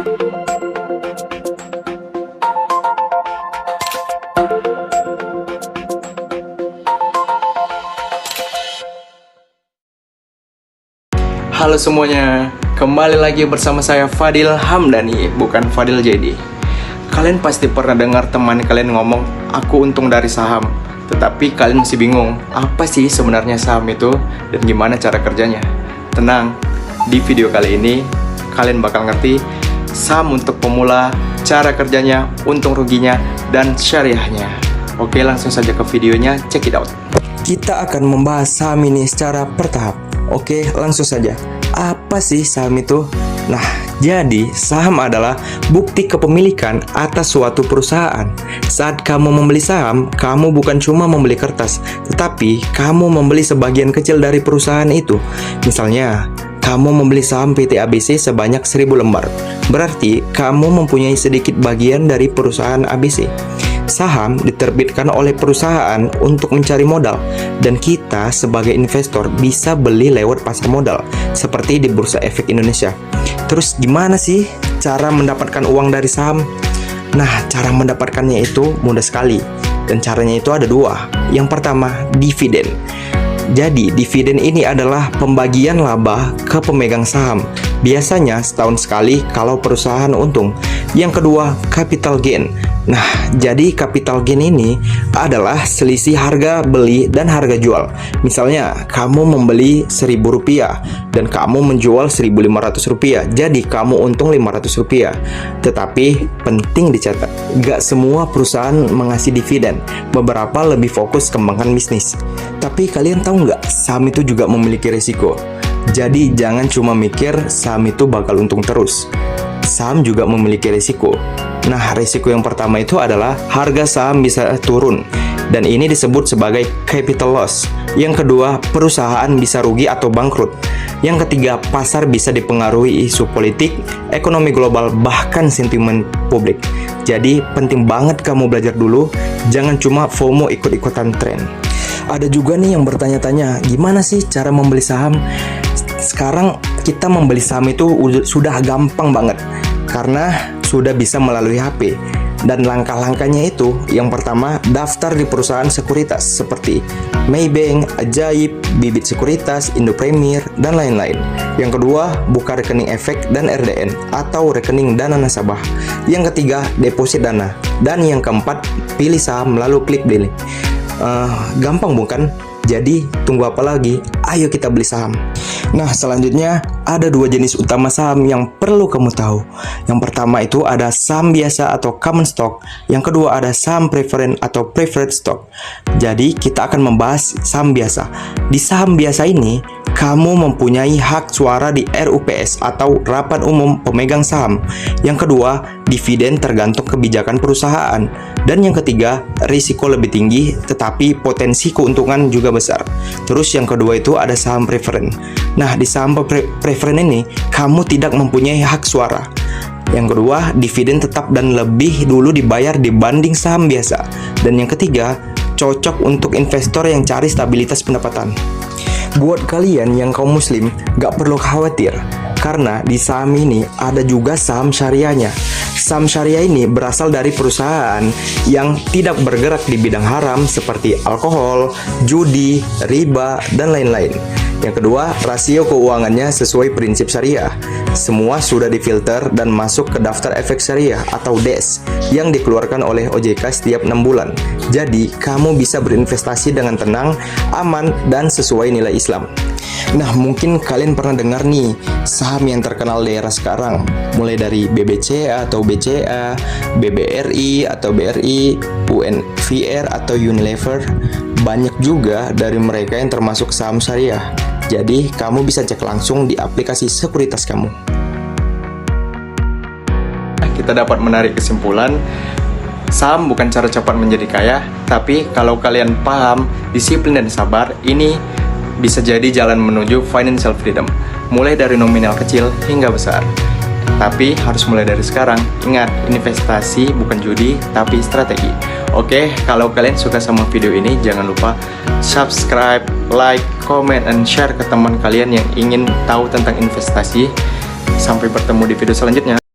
Halo semuanya, kembali lagi bersama saya Fadil Hamdani, bukan Fadil JD. Kalian pasti pernah dengar teman kalian ngomong, aku untung dari saham. Tetapi kalian masih bingung, apa sih sebenarnya saham itu dan gimana cara kerjanya? Tenang, di video kali ini kalian bakal ngerti saham untuk pemula, cara kerjanya, untung ruginya, dan syariahnya. Oke, langsung saja ke videonya, check it out. Kita akan membahas saham ini secara bertahap. Oke, langsung saja. Apa sih saham itu? Nah, jadi saham adalah bukti kepemilikan atas suatu perusahaan. Saat kamu membeli saham, kamu bukan cuma membeli kertas, tetapi kamu membeli sebagian kecil dari perusahaan itu. Misalnya, kamu membeli saham PT ABC sebanyak 1000 lembar. Berarti kamu mempunyai sedikit bagian dari perusahaan ABC. Saham diterbitkan oleh perusahaan untuk mencari modal, dan kita sebagai investor bisa beli lewat pasar modal, seperti di Bursa Efek Indonesia. Terus gimana sih cara mendapatkan uang dari saham? Nah, cara mendapatkannya itu mudah sekali, dan caranya itu ada dua. Yang pertama, dividen. Jadi, dividen ini adalah pembagian laba ke pemegang saham. Biasanya setahun sekali kalau perusahaan untung. Yang kedua, capital gain. Nah, jadi capital gain ini adalah selisih harga beli dan harga jual. Misalnya, kamu membeli Rp1.000 dan kamu menjual Rp1.500. Jadi, kamu untung Rp500. Tetapi, penting dicatat, gak semua perusahaan mengasih dividen. Beberapa lebih fokus kembangkan bisnis. Tapi kalian tahu nggak, saham itu juga memiliki risiko. Jadi, jangan cuma mikir saham itu bakal untung terus. Saham juga memiliki risiko. Nah, risiko yang pertama itu adalah harga saham bisa turun, dan ini disebut sebagai capital loss. Yang kedua, perusahaan bisa rugi atau bangkrut. Yang ketiga, pasar bisa dipengaruhi isu politik, ekonomi global, bahkan sentimen publik. Jadi, penting banget kamu belajar dulu, jangan cuma FOMO ikut-ikutan tren. Ada juga nih yang bertanya-tanya, gimana sih cara membeli saham? Sekarang kita membeli saham itu sudah gampang banget, karena sudah bisa melalui HP. Dan langkah-langkahnya itu, yang pertama, daftar di perusahaan sekuritas seperti Maybank, Ajaib, Bibit Sekuritas, Indo Premier, dan lain-lain. Yang kedua, buka rekening efek dan RDN atau rekening dana nasabah. Yang ketiga, deposit dana. Dan yang keempat, pilih saham lalu klik beli. Gampang bukan? Jadi tunggu apa lagi? Ayo kita beli saham. Nah, selanjutnya ada dua jenis utama saham yang perlu kamu tahu. Yang pertama itu ada saham biasa atau common stock. Yang kedua ada saham preferen atau preferred stock. Jadi kita akan membahas saham biasa. Di saham biasa ini, kamu mempunyai hak suara di RUPS atau Rapat Umum Pemegang Saham. Yang kedua, dividen tergantung kebijakan perusahaan. Dan yang ketiga, risiko lebih tinggi tetapi potensi keuntungan juga besar. Terus yang kedua itu ada saham preferen. Nah, di saham preferen ini, kamu tidak mempunyai hak suara. Yang kedua, dividen tetap dan lebih dulu dibayar dibanding saham biasa. Dan yang ketiga, cocok untuk investor yang cari stabilitas pendapatan. Buat kalian yang kaum muslim, gak perlu khawatir, karena di saham ini ada juga saham syariahnya. Saham syariah ini berasal dari perusahaan yang tidak bergerak di bidang haram seperti alkohol, judi, riba, dan lain-lain. Yang kedua, rasio keuangannya sesuai prinsip syariah. Semua sudah difilter dan masuk ke daftar efek syariah atau DES yang dikeluarkan oleh OJK setiap 6 bulan. Jadi, kamu bisa berinvestasi dengan tenang, aman, dan sesuai nilai Islam. Nah, mungkin kalian pernah dengar nih saham yang terkenal di era sekarang, mulai dari BBCA atau BCA, BBRI atau BRI, UNVR atau Unilever. Banyak juga dari mereka yang termasuk saham syariah. Jadi, kamu bisa cek langsung di aplikasi sekuritas kamu. Kita dapat menarik kesimpulan, saham bukan cara cepat menjadi kaya, tapi kalau kalian paham, disiplin dan sabar, ini bisa jadi jalan menuju financial freedom, mulai dari nominal kecil hingga besar. Tapi harus mulai dari sekarang. Ingat, investasi bukan judi, tapi strategi. Oke, kalau kalian suka sama video ini, jangan lupa subscribe, like, comment, and share ke teman kalian yang ingin tahu tentang investasi. Sampai bertemu di video selanjutnya.